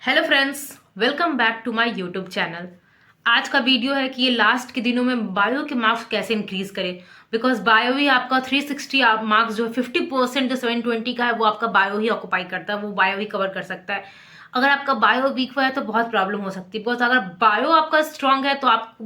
Hello friends, welcome back to my YouTube channel. आज का video है कि ये लास्ट के दिनों में बायो के मार्क्स कैसे इंक्रीज करें। बिकॉज बायो ही आपका 360 मार्क्स जो 50% जो 720 का है वो आपका बायो ही ऑक्यूपाई करता है, वो बायो ही कवर कर सकता है। अगर आपका बायो वीक हुआ है तो बहुत प्रॉब्लम हो सकती है। बिकॉज अगर बायो आपका स्ट्रांग है तो आप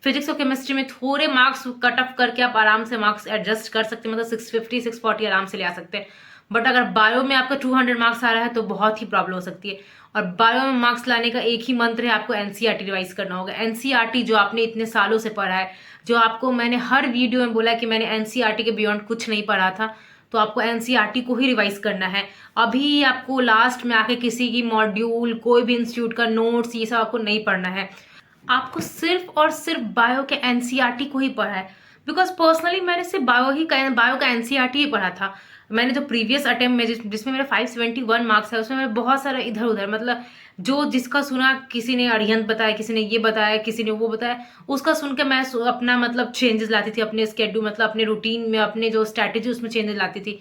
फिजिक्स और केमिस्ट्री में थोड़े मार्क्स कट ऑफ करके आप आराम से मार्क्स एडजस्ट कर सकते हैं, मतलब 650 640 आराम से ले आ सकते हैं। बट अगर बायो में आपका 200 मार्क्स आ रहा है तो बहुत ही प्रॉब्लम हो सकती है। और बायो में मार्क्स लाने का एक ही मंत्र है, आपको एनसीईआरटी रिवाइज करना होगा। एनसीईआरटी जो आपने इतने सालों से पढ़ा है, जो आपको मैंने हर वीडियो में बोला कि मैंने एनसीईआरटी के बियॉन्ड कुछ नहीं पढ़ा था, तो आपको एनसीईआरटी को ही रिवाइज करना है। अभी आपको लास्ट में आके किसी की मॉड्यूल, कोई भी इंस्टीट्यूट का नोट्स, ये सब आपको नहीं पढ़ना है। आपको सिर्फ और सिर्फ बायो के एनसीईआरटी को ही पढ़ा है। बिकॉज पर्सनली मैंने सिर्फ बायो का एनसीईआरटी ही पढ़ा था। मैंने जो प्रीवियस अटेम्प्ट में जिसमें मेरे 571 मार्क्स है, उसमें मेरे बहुत सारा इधर उधर, मतलब जो जिसका सुना, किसी ने अरिहंत बताया, किसी ने ये बताया, किसी ने वो बताया, उसका सुन के मैं अपना मतलब चेंजेस लाती थी अपने स्केड्यूल, मतलब अपने रूटीन में, अपने जो स्ट्रैटेजी उसमें चेंजेस लाती थी।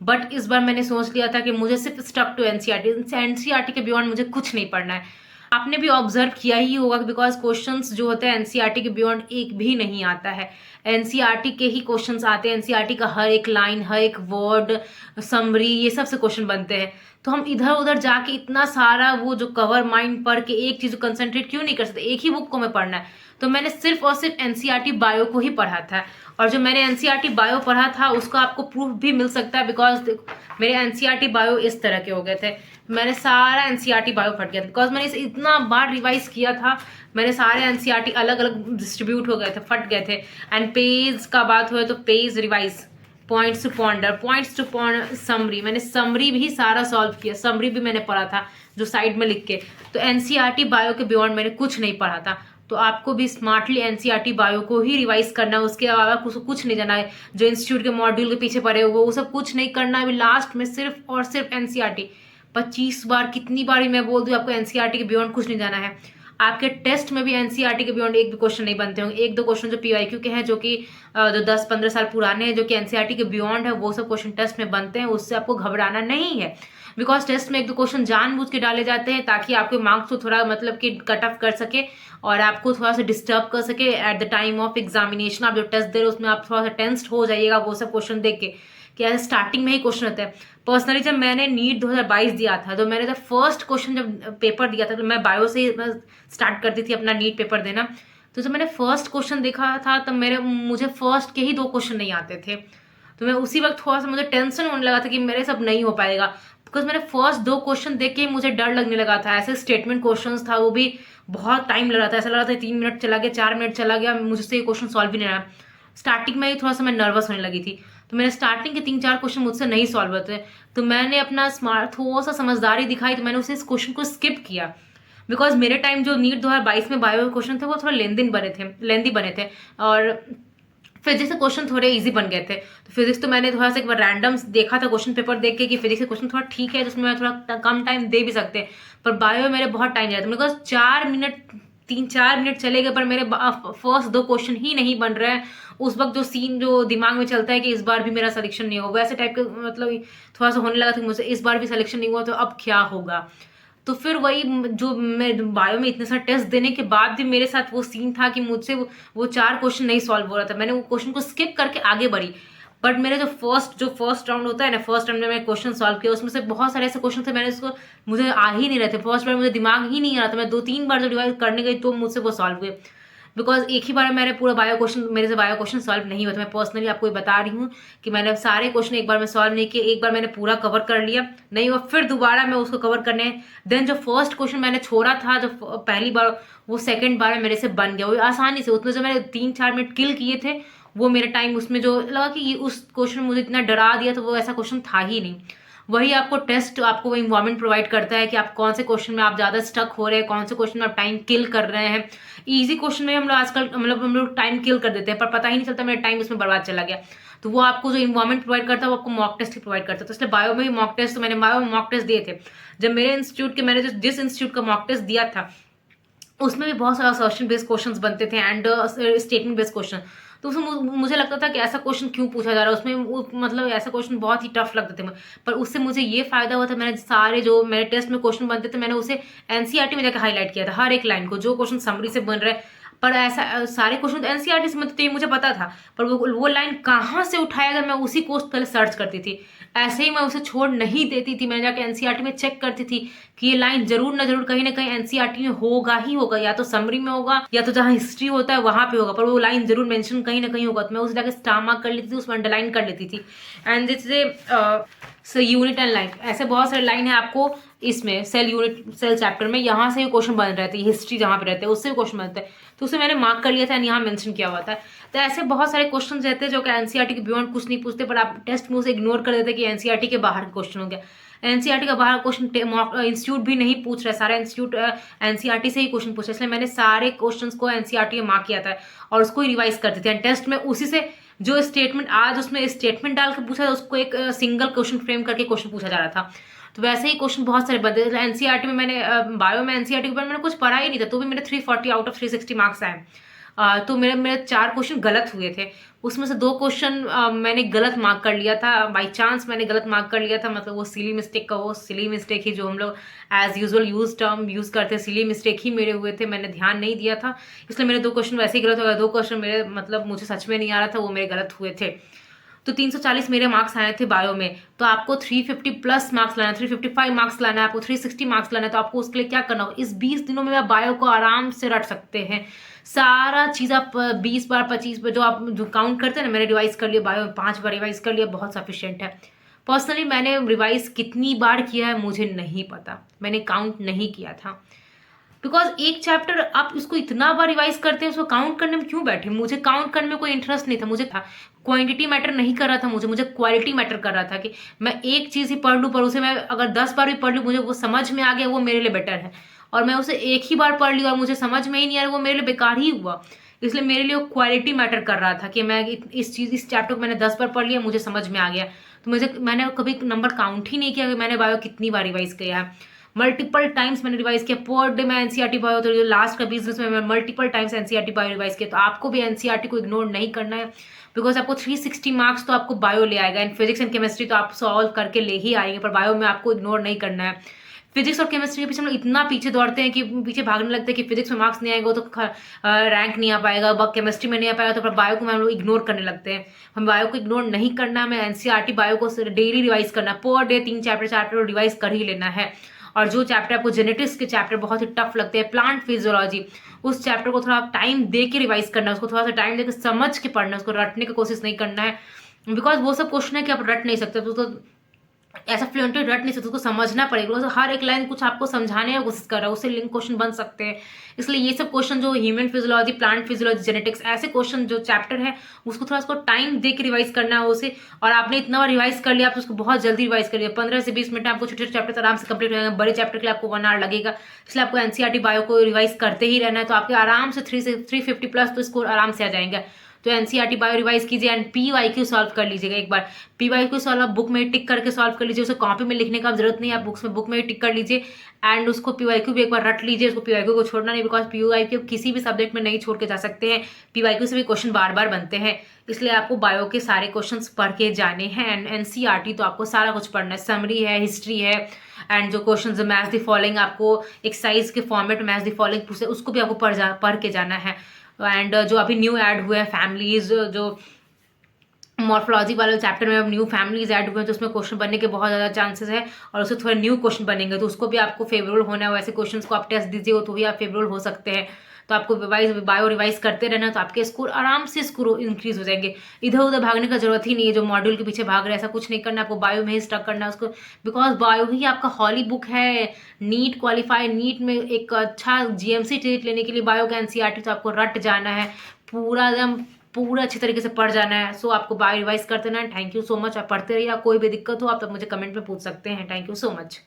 बट इस बार मैंने सोच लिया था कि मुझे सिर्फ स्टक टू एनसीईआरटी, एनसीईआरटी के बियॉन्ड मुझे कुछ नहीं पढ़ना है। आपने भी ऑब्जर्व किया ही होगा, बिकॉज क्वेश्चंस जो होते हैं एनसीईआरटी के बियॉन्ड एक भी नहीं आता है। एनसीईआरटी के ही क्वेश्चंस आते हैं। एनसीईआरटी का हर एक लाइन, हर एक वर्ड, समरी, ये सब से क्वेश्चन बनते हैं। तो हम इधर उधर जाके इतना सारा वो जो कवर माइंड पढ़ के एक चीज कंसंट्रेट क्यों नहीं कर सकते, एक ही बुक को हमें पढ़ना है। तो मैंने सिर्फ और सिर्फ एनसीईआरटी बायो को ही पढ़ा था। और जो मैंने एनसीईआरटी बायो पढ़ा था उसका आपको प्रूफ भी मिल सकता है। बिकॉज मेरे एनसीईआरटी बायो इस तरह के हो गए थे। मैंने सारा एनसीईआरटी बायो फट गया था, बिकॉज मैंने इसे इतना बार रिवाइज किया था। मैंने सारे एनसीईआरटी अलग अलग डिस्ट्रीब्यूट हो गए थे, फट गए थे। एंड पेज का बात हुए तो page revise, points to ponder, points to point, summary, मैंने समरी भी सारा सॉल्व किया। समरी भी मैंने पढ़ा था जो साइड में लिख के। तो एनसीईआरटी बायो के बियॉन्ड मैंने कुछ नहीं पढ़ा था। तो आपको भी स्मार्टली एनसीईआरटी बायो को ही रिवाइज करना है, उसके अलावा कुछ नहीं जाना है। जो इंस्टीट्यूट के मॉड्यूल के पीछे पड़े हो वो सब कुछ नहीं करना है। अभी लास्ट में सिर्फ और सिर्फ एनसीईआरटी। 25 बार, कितनी बार भी मैं बोल दूं, आपको एनसीईआरटी के बियॉन्ड कुछ नहीं जाना है। आपके टेस्ट में भी एनसीईआरटी के बियॉन्ड एक भी क्वेश्चन नहीं बनते होंगे। एक दो क्वेश्चन जो पीवाईक्यू के हैं, जो कि जो 10-15 साल पुराने हैं, जो कि एनसीईआरटी के बियॉन्ड है, वो सब क्वेश्चन टेस्ट में बनते हैं। उससे आपको घबराना नहीं है। बिकॉज टेस्ट में एक दो क्वेश्चन जानबूझ के डाले जाते हैं ताकि आपके मार्क्स को थोड़ा मतलब कि कट ऑफ कर सके और आपको थोड़ा सा डिस्टर्ब कर सके at the time of examination. आप जो टेस्ट दे रहे हो उसमें आप थोड़ा सा टेंस्ड हो जाइएगा वो सब क्वेश्चन देख के, कि ऐसे स्टार्टिंग में ही क्वेश्चन होते हैं। पर्सनली जब मैंने नीट 2022 दिया था, तो मैंने जब फर्स्ट क्वेश्चन जब पेपर दिया था, तो मैं बायो से स्टार्ट करती थी अपना नीट पेपर देना। तो जब मैंने फर्स्ट क्वेश्चन देखा था तब मुझे फर्स्ट के ही दो क्वेश्चन नहीं आते थे। तो मैं उसी वक्त थोड़ा सा मुझे टेंशन होने लगा था कि मेरे सब नहीं हो पाएगा। बिकॉज मैंने फर्स्ट दो क्वेश्चन देख के ही मुझे डर लगने लगा था। ऐसे स्टेटमेंट क्वेश्चन था, वो भी बहुत टाइम लग रहा था। ऐसा लग रहा था 3 मिनट चला गया, 4 मिनट चला गया, मुझसे ये क्वेश्चन सॉल्व भी नहीं रहा। स्टार्टिंग में ही थोड़ा सा मैं नर्वस होने लगी थी। तो मेरे स्टार्टिंग के 3-4 क्वेश्चन मुझसे नहीं सॉल्व होते। तो मैंने अपना स्मार्ट थोड़ा सा समझदारी दिखाई, तो मैंने उसे इस क्वेश्चन को स्किप किया। बिकॉज मेरे टाइम जो नीट 2022 में बायो क्वेश्चन थे वो थोड़ा लेंदी बने थे। और फिजिक्स के क्वेश्चन थोड़े इजी बन गए थे। तो फिजिक्स तो मैंने थोड़ा सा एक बार रैंडम देखा था क्वेश्चन पेपर देख के कि फिजिक्स के क्वेश्चन थोड़ा ठीक है, जिसमें मैं थोड़ा कम टाइम दे भी सकते हैं। पर बायो मेरे बहुत टाइम जाता है। बिकॉज 4 मिनट, 3-4 मिनट चले गए पर मेरे फर्स्ट दो क्वेश्चन ही नहीं बन रहे हैं। उस वक्त जो सीन जो दिमाग में चलता है कि इस बार भी मेरा सिलेक्शन नहीं होगा, वैसे टाइप का मतलब थोड़ा सा होने लगा था कि मुझे इस बार भी सिलेक्शन नहीं हुआ तो अब क्या होगा। तो फिर वही जो मैं बायो में इतने सारे टेस्ट देने के बाद भी मेरे साथ वो सीन था कि मुझसे वो 4 क्वेश्चन नहीं सॉल्व हो रहा था। मैंने वो क्वेश्चन को स्किप करके आगे बढ़ी। बट मेरे जो फर्स्ट राउंड होता है ना, फर्स्ट राउंड में मैं क्वेश्चन सॉल्व किया, उसमें से बहुत सारे ऐसे क्वेश्चन थे मैंने उसको मुझे आ ही नहीं रहे थे। फर्स्ट बार मुझे दिमाग ही नहीं आ रहा था। मैं 2-3 बार जब रिवाइज करने गई तो मुझसे वो सॉल्व हुए। बिकॉज एक ही बार मेरे पूरा मेरे से बायो क्वेश्चन सॉल्व नहीं होता। मैं पर्सनली आपको ये बता रही हूँ कि मैंने सारे क्वेश्चन एक बार में सॉल्व नहीं किए। एक बार मैंने पूरा कवर कर लिया, नहीं हुआ, फिर दोबारा मैं उसको कवर करने, देन जो फर्स्ट क्वेश्चन मैंने छोड़ा था जो पहली बार, वो सेकंड बार में मेरे से बन गया वो आसानी से। उसमें जो मैंने 3-4 मिनट किल किए थे, वो मेरे टाइम उसमें जो लगा कि ये उस क्वेश्चन मुझे इतना डरा दिया, तो वो ऐसा क्वेश्चन था ही नहीं। वही आपको टेस्ट, आपको वो इन्वायरमेंट प्रोवाइड करता है कि आप कौन से क्वेश्चन में आप ज़्यादा स्टक हो रहे हैं, कौन से क्वेश्चन में आप टाइम किल कर रहे हैं। इजी क्वेश्चन में हम लोग आजकल मतलब हम लोग टाइम किल कर देते हैं, पर पता ही नहीं चलता मेरा टाइम उसमें बर्बाद चला गया। तो वो आपको जो इन्वायरमेंट प्रोवाइड करता है वो आपको मॉक टेस्ट ही प्रोवाइड करता है। तो इसलिए बायो में भी मॉक टेस्ट, तो मैंने बायो में मॉक टेस्ट दिए थे। जब मेरे इंस्टीट्यूट के मैंने जिस इंस्टीट्यूट का मॉक टेस्ट दिया था, उसमें भी बहुत सारा असर्शन बेस्ड क्वेश्चंस बनते थे एंड स्टेटमेंट बेस्ड क्वेश्चन। तो उसमें मुझे लगता था कि ऐसा क्वेश्चन क्यों पूछा जा रहा है, उसमें मतलब ऐसा क्वेश्चन बहुत ही टफ लगते थे। पर उससे मुझे ये फ़ायदा हुआ था, मैंने सारे जो मेरे टेस्ट में क्वेश्चन बनते थे मैंने उसे एनसीईआरटी में जाकर हाईलाइट किया था, हर एक लाइन को, जो क्वेश्चन समरी से बन रहे हैं। पर ऐसा सारे क्वेश्चन तो एनसीईआरटी से बनते थे, मुझे पता था, पर वो लाइन कहाँ से उठाया गया मैं उसी को पहले सर्च करती थी। ऐसे ही मैं उसे छोड़ नहीं देती थी, मैंने जाके एनसीईआरटी में चेक करती थी कि ये लाइन जरूर कहीं ना कहीं एनसीईआरटी में होगा ही होगा, या तो समरी में होगा या तो जहाँ हिस्ट्री होता है वहां पे होगा, पर वो लाइन जरूर मेंशन कहीं ना कहीं होगा। तो मैं उसे जाके स्टार मार्क कर लेती थी, उसमें अंडरलाइन कर लेती थी। एंड जैसे यूनिट एंड लाइन, ऐसे बहुत सारे लाइन है आपको इसमें सेल चैप्टर में, यहाँ से भी क्वेश्चन बन रहे थे, हिस्ट्री जहाँ पे रहते हैं उससे भी क्वेश्चन बनते हैं, तो उसे मैंने मार्क कर लिया था एंड यहाँ मेंशन किया हुआ था। तो ऐसे बहुत सारे क्वेश्चन रहते हैं जो कि एनसीईआरटी के बियॉन्ड कुछ नहीं पूछते, पर आप टेस्ट में उसे इग्नोर कर देते कि एनसीईआरटी के बाहर क्वेश्चन हो गया। एनसीईआरटी का बाहर क्वेश्चन इंस्टीट्यूट भी नहीं पूछ रहा है, सारा इंस्टीट्यूट एनसीईआरटी से ही क्वेश्चन पूछ रहा है, इसलिए मैंने सारे क्वेश्चंस को एनसीईआरटी में मार्क किया था और उसको ही रिवाइज करते थे। एंड टेस्ट में उसी से जो स्टेटमेंट आज उसमें स्टेटमेंट डाल के पूछा था उसको एक सिंगल क्वेश्चन फ्रेम करके क्वेश्चन पूछा जा रहा था। तो वैसे ही क्वेश्चन बहुत सारे बनते थे एनसीईआरटी में। मैंने बायो में एनसीईआरटी के बारे में मैंने कुछ पढ़ा ही नहीं था, तो भी मेरे 340 आउट ऑफ 360 मार्क्स आए। तो मेरे 4 क्वेश्चन गलत हुए थे, उसमें से 2 क्वेश्चन मैंने गलत मार्क कर लिया था, बाई चांस मैंने गलत मार्क कर लिया था। मतलब वो सिली मिस्टेक का वो सिली मिस्टेक ही जो हम लोग एज यूजुअल टर्म यूज़ करते हैं, सिली मिस्टेक ही मेरे हुए थे, मैंने ध्यान नहीं दिया था, इसलिए मेरे 2 क्वेश्चन वैसे ही गलत हो गए। 2 क्वेश्चन मेरे मतलब मुझे सच में नहीं आ रहा था, वो मेरे गलत हुए थे। तो 340 मेरे मार्क्स आए थे बायो में। तो आपको 350 प्लस मार्क्स लाना है, 355 मार्क्स लाना है, आपको 360 मार्क्स लाना है। तो आपको उसके लिए क्या करना होगा, इस 20 दिनों में आप बायो को आराम से रट सकते हैं। सारा चीज़ आप 20 बार 25 बार जो आप जो काउंट करते हैं ना, मैंने रिवाइज कर लिया, बायो में 5 बार रिवाइज कर लिया, बहुत सफिशियंट है। पर्सनली मैंने रिवाइज कितनी बार किया है मुझे नहीं पता, मैंने काउंट नहीं किया था, बिकॉज एक चैप्टर आप इसको इतना बार रिवाइज करते हैं, उसको काउंट करने में क्यों बैठे। मुझे काउंट करने में कोई इंटरेस्ट नहीं था, मुझे था क्वांटिटी मैटर नहीं कर रहा था, मुझे क्वालिटी मैटर कर रहा था कि मैं एक चीज़ ही पढ़ लूँ, पर उसे मैं अगर 10 बार भी पढ़ लूँ, मुझे वो समझ में आ गया, वो मेरे लिए बेटर है। और मैं उसे एक ही बार पढ़ ली और मुझे समझ में ही नहीं आ रहा, वो मेरे लिए बेकार ही हुआ। इसलिए मेरे लिए क्वालिटी मैटर कर रहा था कि मैं इस चैप्टर को मैंने 10 बार पढ़ लिया, मुझे समझ में आ गया। तो मैंने कभी नंबर काउंट ही नहीं किया कि मैंने बायो कितनी बार रिवाइज किया है। मल्टीपल टाइम्स मैंने रिवाइज किया, पर डे मैं एनसीईआरटी बायो, तो लास्ट का बिजनेस में मैं multiple times NCERT bio revise किया। तो आपको भी एनसीईआरटी को इग्नोर नहीं करना है, बिकॉज आपको 360 मार्क्स तो आपको बायो ले आएगा। एंड फिजिक्स एंड केमिस्ट्री तो आप सॉल्व करके ले ही आएंगे, पर बायो में आपको इग्नोर नहीं करना है। फिजिक्स और केमिस्ट्री के पीछे हम लोग इतना पीछे दौड़ते हैं कि पीछे भागने लगते हैं कि फिजिक्स में मार्क्स नहीं आएगा तो रैंक नहीं आ पाएगा, केमिस्ट्री में नहीं आ पाएगा, तो बायो को हम लोग इग्नोर करने लगते हैं। हम बायो को इग्नोर नहीं करना, हमें एनसीईआरटी बायो को डेली रिवाइज करना, पर डे 3 चैप्टर रिवाइज कर ही लेना है। और जो चैप्टर आपको जेनेटिक्स के चैप्टर बहुत ही टफ लगते हैं, प्लांट फिजियोलॉजी, उस चैप्टर को थोड़ा टाइम दे के रिवाइज करना है, उसको थोड़ा सा टाइम दे के समझ के पढ़ना है, उसको रटने की कोशिश नहीं करना है। बिकॉज वो सब क्वेश्चन है कि आप रट नहीं सकते, तो ऐसा फ्लुएंटली रट नहीं सकते, उसको समझना पड़ेगा। तो हर एक लाइन कुछ आपको समझाने की कोशिश कर रहा है, उससे लिंक क्वेश्चन बन सकते हैं। इसलिए ये सब क्वेश्चन जो human physiology, plant physiology, genetics, ऐसे क्वेश्चन जो चैप्टर है उसको थोड़ा उसको टाइम दे के रिवाइज करना है उसे। और आपने इतना बार रिवाइज कर लिया, आप उसको बहुत जल्दी रिवाइज कर लिया, 15 से 20 मिनट में आपको छोटे छोटे चैप्टर आराम से कंप्लीट हो जाएंगे। बड़े चैप्टर के लिए आपको 1 आवर लगेगा, इसलिए आपको एनसीईआरटी बायो को रिवाइज करते ही रहना है। तो आपके आराम से 350 प्लस तो स्कोर आराम से आ जाएंगे। तो एनसीईआरटी बायो रिवाइज कीजिए एंड पीवाईक्यू सॉल्व कर लीजिएगा एक बार। पीवाईक्यू सॉल्व आप बुक में टिक करके सॉल्व कर लीजिए, उसे कॉपी में लिखने का जरूरत नहीं है, आप बुक में टिक कर लीजिए एंड उसको पीवाईक्यू भी एक बार रट लीजिए। उसको पीवाईक्यू को छोड़ना नहीं, बिकॉज पीवाईक्यू किसी भी सब्जेक्ट में नहीं छोड़ के जा सकते हैं, पीवाईक्यू से भी क्वेश्चन बार बार बनते हैं। इसलिए आपको बायो के सारे क्वेश्चन पढ़ के जाने हैं। एंड एनसीईआरटी तो आपको सारा कुछ पढ़ना है, समरी है, हिस्ट्री है, एंड जो क्वेश्चन मैथ द फॉलोइंग आपको एक्सरसाइज के फॉर्मेट मैथ द फॉलोइंग पूछते उसको भी आपको पढ़ के जाना है। एंड जो अभी न्यू ऐड हुए हैं फैमिलीज, जो मॉर्फोलॉजी वाले चैप्टर में अब न्यू फैमिलीज ऐड हुए हैं, तो उसमें क्वेश्चन बनने के बहुत ज़्यादा चांसेस है और उससे थोड़े न्यू क्वेश्चन बनेंगे, तो उसको भी आपको फेवरेबल होना है। वैसे क्वेश्चंस को आप टेस्ट दीजिए तो ही आप फेवरेबल हो सकते हैं। तो आपको बायो रिवाइज करते रहना, तो आपके स्कोर आराम से स्कोर इंक्रीज हो जाएंगे। इधर उधर भागने का जरूरत ही नहीं है, जो मॉड्यूल के पीछे भाग रहे हैं ऐसा कुछ नहीं करना, आपको बायो में ही स्टक करना है उसको, बिकॉज बायो ही आपका हॉली बुक है। नीट क्वालिफाई, नीट में एक अच्छा जीएमसी टेट लेने के लिए बायो का एनसीईआरटी तो आपको रट जाना है, पूरा अच्छी तरीके से पढ़ जाना है। सो आपको बायो रिवाइज करते रहना है। Thank you so much. आप पढ़ते रहिए, कोई भी दिक्कत हो आप तब मुझे कमेंट में पूछ सकते हैं। Thank you so much.